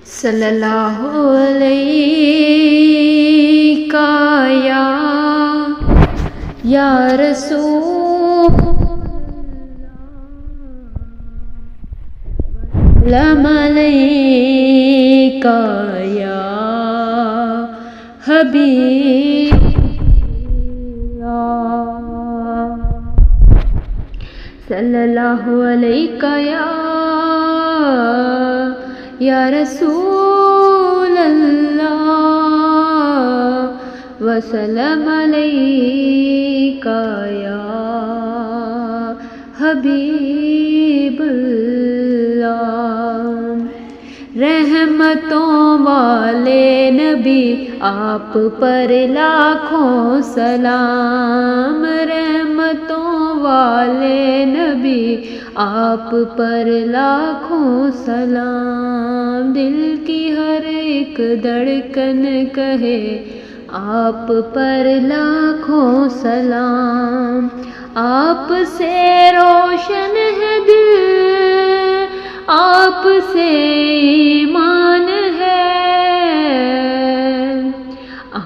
صلی اللہ علیہ یا رسول سلام علیک یا حبیب اللہ صلی اللہ علیک یا رسول اللہ وسلم علیک یا حبیب اللہ۔ رحمتوں والے نبی آپ پر لاکھوں سلام، رحمتوں والے نبی آپ پر لاکھوں سلام، دل کی ہر ایک دھڑکن کہے آپ پر لاکھوں سلام، آپ سے روشن ہے دل، آپ سے ایمان ہے،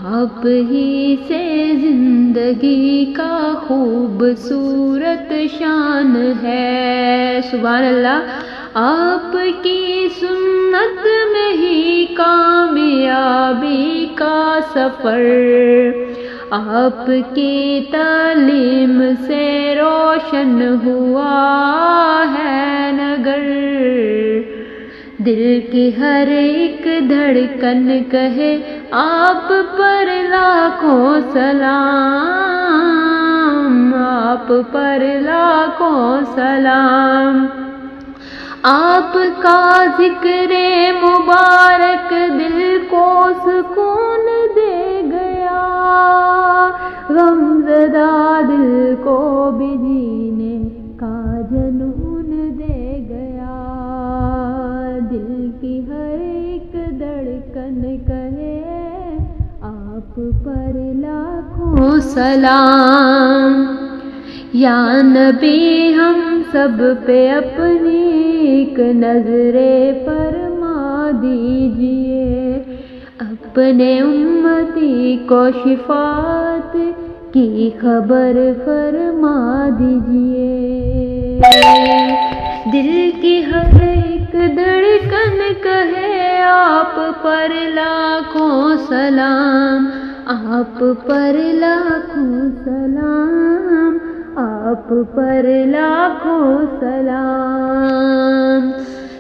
آپ ہی سے زندگی کا خوبصورت شان ہے، سبحان اللہ۔ آپ کی سنت میں ہی کامیابی کا سفر، آپ کی تعلیم سے روشن ہوا ہے نگر، دل کی ہر ایک دھڑکن کہے آپ پر لاکھوں سلام، آپ پر لاکھوں سلام۔ آپ کا ذکر مبارک دل کو سکون دے گیا، غم زدہ دل کو بھی جینے کا جنون دے گیا، دل کی ہر ایک دھڑکن کہے آپ پر لاکھوں سلام۔ یا نبی ہم سب پہ اپنی ایک نظر فرما دیجئے، اپنے امتی کو شفاعت کی خبر فرما دیجئے، دل کی ہر ایک دھڑکن کہے آپ پر لاکھوں سلام، آپ پر لاکھوں سلام، آپ پر لاکھوں سلام۔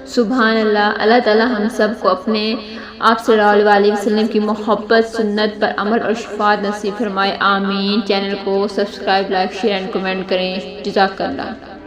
سبحان اللہ۔ اللہ تعالی ہم سب کو اپنے آپ صلی اللہ علیہ وسلم کی محبت، سنت پر عمل اور شفاعت نصیب فرمائے، آمین۔ چینل کو subscribe, like, share and comment کریں۔ جزاک اللہ۔